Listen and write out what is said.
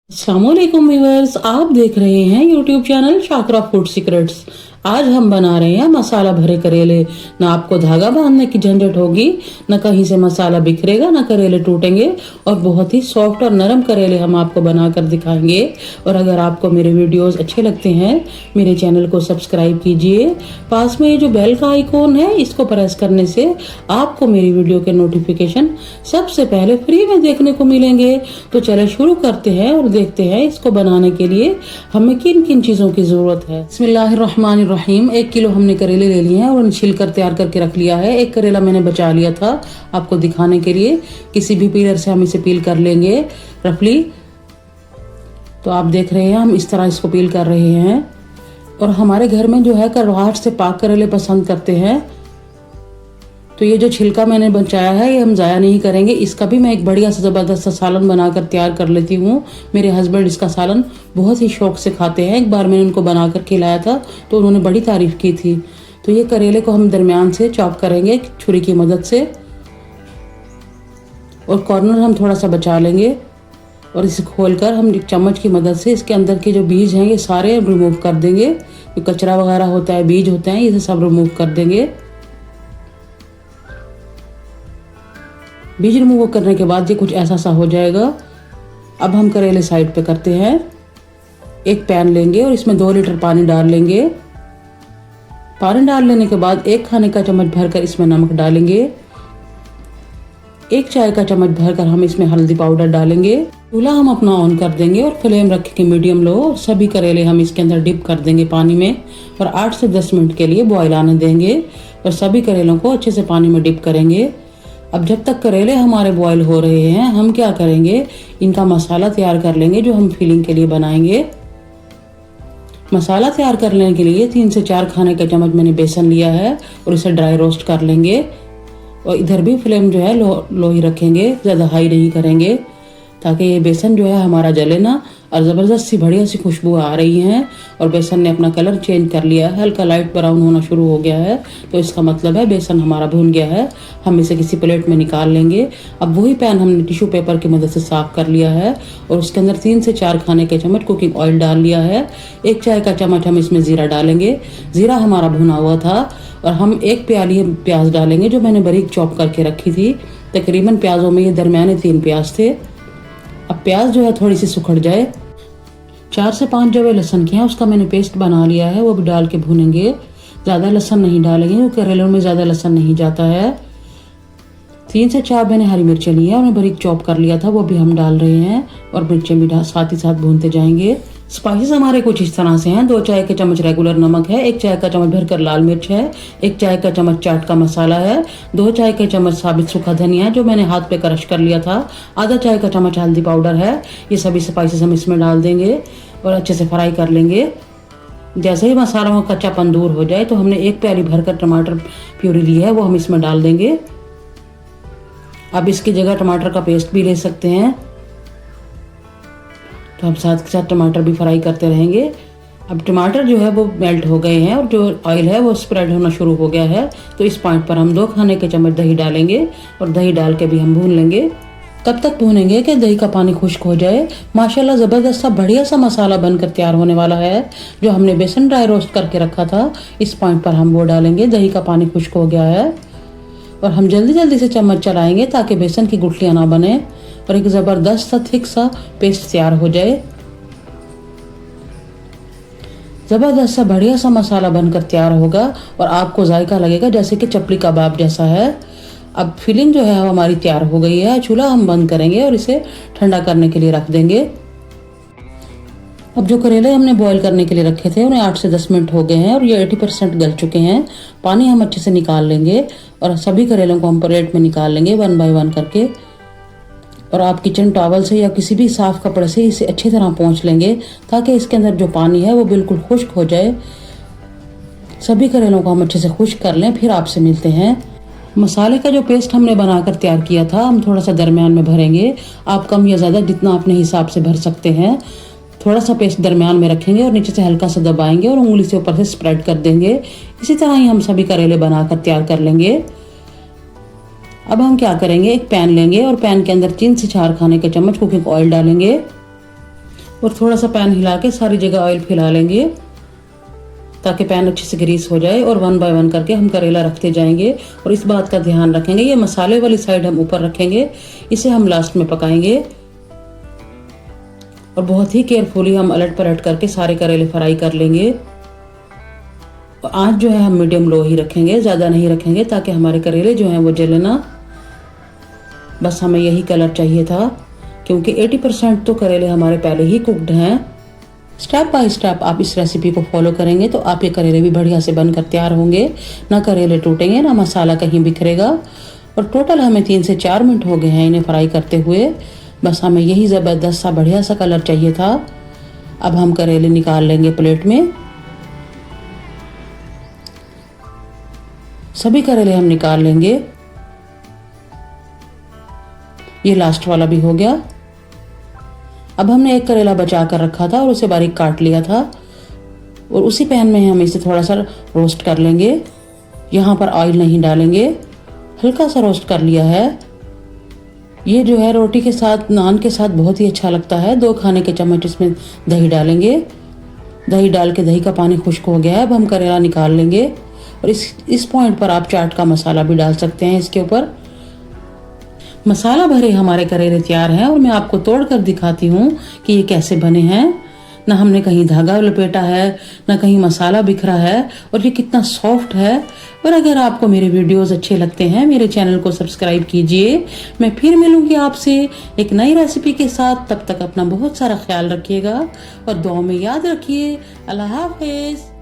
अस्सलामुअलैकुम व्यूअर्स, आप देख रहे हैं YouTube channel Shakra food secrets. आज हम बना रहे हैं मसाला भरे करेले। ना आपको धागा बांधने की झंझट होगी, न कहीं से मसाला बिखरेगा, न करेले टूटेंगे और बहुत ही सॉफ्ट और नरम करेले हम आपको बनाकर दिखाएंगे। और अगर आपको मेरे वीडियोस अच्छे लगते हैं, मेरे चैनल को सब्सक्राइब कीजिए। पास में ये जो बेल का आइकॉन है, इसको प्रेस करने से आपको मेरी वीडियो के नोटिफिकेशन सबसे पहले फ्री में देखने को मिलेंगे। तो चले शुरू करते हैं और देखते हैं इसको बनाने के लिए हमें किन किन चीजों की जरूरत है। बिस्मिल्लाहिर्रहमानिर्रहीम। 1 किलो हमने करेले ले लिए हैं और छिल कर तैयार करके रख लिया है। एक करेला मैंने बचा लिया था आपको दिखाने के लिए। किसी भी पीलर से हम इसे पील कर लेंगे रफली। तो आप देख रहे हैं हम इस तरह इसको पील कर रहे हैं। और हमारे घर में जो है करवाहट से पाक करेले पसंद करते हैं, तो ये जो छिलका मैंने बचाया है ये हम ज़ाया नहीं करेंगे। इसका भी मैं एक बढ़िया सा ज़बरदस्त सा सालन बनाकर तैयार कर लेती हूँ। मेरे हस्बैंड इसका सालन बहुत ही शौक से खाते हैं। एक बार मैंने उनको बनाकर खिलाया था तो उन्होंने बड़ी तारीफ़ की थी। तो ये करेले को हम दरमियान से चॉप करेंगे छुरी की मदद से, और कॉर्नर हम थोड़ा सा बचा लेंगे। और इसे खोलकर हम चम्मच की मदद से इसके अंदर के जो बीज हैं ये सारे रिमूव कर देंगे। जो कचरा वगैरह होता है, बीज होते हैं, ये सब रिमूव कर देंगे। बीज रिमूव करने के बाद ये कुछ ऐसा सा हो जाएगा। अब हम करेले साइड पे करते हैं। एक पैन लेंगे और इसमें 2 लीटर पानी डाल लेंगे। पानी डाल लेने के बाद 1 खाने का चम्मच भरकर इसमें नमक डालेंगे। 1 चाय का चम्मच भरकर हम इसमें हल्दी पाउडर डालेंगे। चूल्हा हम अपना ऑन कर देंगे और फ्लेम रखेंगे मीडियम लो। सभी करेले हम इसके अंदर डिप कर देंगे पानी में और 8 से 10 मिनट के लिए बॉयल आने देंगे। और सभी करेलों को अच्छे से पानी में डिप करेंगे। अब जब तक करेले हमारे बॉयल हो रहे हैं, हम क्या करेंगे, इनका मसाला तैयार कर लेंगे जो हम फिलिंग के लिए बनाएंगे। मसाला तैयार करने के लिए 3 से 4 खाने का चम्मच मैंने बेसन लिया है और इसे ड्राई रोस्ट कर लेंगे। और इधर भी फ्लेम जो है लो ही रखेंगे, ज़्यादा हाई नहीं करेंगे, ताकि ये बेसन जो है हमारा जले ना। और ज़बरदस्त सी बढ़िया सी खुशबू आ रही है और बेसन ने अपना कलर चेंज कर लिया है, हल्का लाइट ब्राउन होना शुरू हो गया है। तो इसका मतलब है बेसन हमारा भून गया है। हम इसे किसी प्लेट में निकाल लेंगे। अब वही पैन हमने टिश्यू पेपर की मदद से साफ कर लिया है और उसके अंदर 3 से 4 खाने के चम्मच कुकिंग ऑयल डाल लिया है। 1 चाय का चम्मच हम इसमें ज़ीरा डालेंगे। ज़ीरा हमारा भुना हुआ था। और हम 1 प्याली प्याज डालेंगे जो मैंने बारीक चॉप करके रखी थी। तकरीबन प्याजों में ये दरमियाने 3 प्याज थे। अब प्याज जो है थोड़ी सी सुखड़ जाए, 4 से 5 जवे लहसुन की हैं, उसका मैंने पेस्ट बना लिया है, वो भी डाल के भूनेंगे। ज़्यादा लहसुन नहीं डालेंगे क्योंकि करेलों में ज़्यादा लहसुन नहीं जाता है। 3 से 4 मैंने हरी मिर्चें ली है, उन्हें बारीक चॉप कर लिया था, वो भी हम डाल रहे हैं। और मिर्चें भी साथ ही साथ भूनते जाएंगे। स्पाइसेस हमारे कुछ इस तरह से हैं। 2 चाय के चम्मच रेगुलर नमक है, 1 चाय का चम्मच भरकर लाल मिर्च है, 1 चाय का चम्मच चाट का मसाला है, 2 चाय के चम्मच साबित सूखा धनिया जो मैंने हाथ पे क्रश कर लिया था, आधा चाय का चम्मच हल्दी पाउडर है। ये सभी स्पाइसेस हम इसमें डाल देंगे और अच्छे से फ्राई कर लेंगे। जैसे ही मसालों का कच्चापन दूर हो जाए तो हमने 1 प्याली भरकर टमाटर प्यूरी ली है, वो हम इसमें डाल देंगे। अब इसकी जगह टमाटर का पेस्ट भी ले सकते हैं। तो हम साथ के साथ टमाटर भी फ्राई करते रहेंगे। अब टमाटर जो है वो मेल्ट हो गए हैं और जो ऑयल है वो स्प्रेड होना शुरू हो गया है। तो इस पॉइंट पर हम 2 खाने के चम्मच दही डालेंगे और दही डाल के भी हम भून लेंगे। तब तक भूनेंगे कि दही का पानी खुश्क हो जाए। माशाल्लाह ज़बरदस्त सा बढ़िया सा मसाला बनकर तैयार होने वाला है। जो हमने बेसन ड्राई रोस्ट करके रखा था, इस पॉइंट पर हम वो डालेंगे। दही का पानी खुश्क हो गया है और हम जल्दी जल्दी से चम्मच चलाएंगे ताकि बेसन की गुठलियाँ ना बने और एक ज़बरदस्त सा थिक सा पेस्ट तैयार हो जाए। ज़बरदस्त सा बढ़िया सा मसाला बनकर तैयार होगा और आपको जायका लगेगा जैसे कि चपली कबाब जैसा है। अब फिलिंग जो है हमारी तैयार हो गई है। चूल्हा हम बंद करेंगे और इसे ठंडा करने के लिए रख देंगे। अब जो करेले हमने बॉईल करने के लिए रखे थे उन्हें 8 से 10 मिनट हो गए हैं और ये 80% गल चुके हैं। पानी हम अच्छे से निकाल लेंगे और सभी करेलों को हम प्लेट में निकाल लेंगे 1 बाय 1 करके। और आप किचन टॉवल से या किसी भी साफ कपड़े से इसे अच्छी तरह पोंछ लेंगे ताकि इसके अंदर जो पानी है वो बिल्कुल खुश्क हो जाए। सभी करेलों को हम अच्छे से खुश्क कर लें, फिर आपसे मिलते हैं। मसाले का जो पेस्ट हमने बनाकर तैयार किया था हम थोड़ा सा दरमियान में भरेंगे। आप कम या ज़्यादा जितना अपने हिसाब से भर सकते हैं। थोड़ा सा पेस्ट दरमियान में रखेंगे और नीचे से हल्का सा दबाएंगे और उंगली से ऊपर से स्प्रेड कर देंगे। इसी तरह ही हम सभी करेले बनाकर तैयार कर लेंगे। अब हम क्या करेंगे, एक पैन लेंगे और पैन के अंदर 3 से 4 खाने के चम्मच कुकिंग ऑयल डालेंगे। और थोड़ा सा पैन हिला के सारी जगह ऑयल फैला लेंगे ताकि पैन अच्छे से ग्रीस हो जाए। और 1 बाय 1 करके हम करेला रखते जाएंगे। और इस बात का ध्यान रखेंगे, ये मसाले वाली साइड हम ऊपर रखेंगे, इसे हम लास्ट में पकाएंगे। और बहुत ही केयरफुली हम अलट पलट करके सारे करेले फ्राई कर लेंगे। और आंच जो है हम मीडियम लो ही रखेंगे, ज़्यादा नहीं रखेंगे ताकि हमारे करेले जो हैं वो जले ना। बस हमें यही कलर चाहिए था, क्योंकि 80% तो करेले हमारे पहले ही कुकड हैं। स्टेप बाय स्टेप आप इस रेसिपी को फॉलो करेंगे तो आपके करेले भी बढ़िया से बनकर तैयार होंगे। ना करेले टूटेंगे, ना मसाला कहीं बिखरेगा। और टोटल हमें 3 से 4 मिनट हो गए हैं इन्हें फ्राई करते हुए। बस हमें यही ज़बरदस्त सा बढ़िया सा कलर चाहिए था। अब हम करेले निकाल लेंगे प्लेट में। सभी करेले हम निकाल लेंगे। ये लास्ट वाला भी हो गया। अब हमने एक करेला बचा कर रखा था और उसे बारीक काट लिया था। और उसी पैन में हम इसे थोड़ा सा रोस्ट कर लेंगे। यहाँ पर ऑयल नहीं डालेंगे, हल्का सा रोस्ट कर लिया है। ये जो है रोटी के साथ, नान के साथ बहुत ही अच्छा लगता है। 2 खाने के चम्मच इसमें दही डालेंगे। दही डाल के दही का पानी खुश्क हो गया है। अब हम करेला निकाल लेंगे। और इस पॉइंट पर आप चाट का मसाला भी डाल सकते हैं इसके ऊपर। मसाला भरे हमारे करेले तैयार हैं और मैं आपको तोड़ कर दिखाती हूँ कि ये कैसे बने हैं। ना हमने कहीं धागा लपेटा है, ना कहीं मसाला बिखरा है, और ये कितना सॉफ्ट है। और अगर आपको मेरे वीडियोस अच्छे लगते हैं, मेरे चैनल को सब्सक्राइब कीजिए। मैं फिर मिलूंगी आपसे एक नई रेसिपी के साथ। तब तक अपना बहुत सारा ख्याल रखिएगा और दुआ में याद रखिए। अल्लाह हाफिज।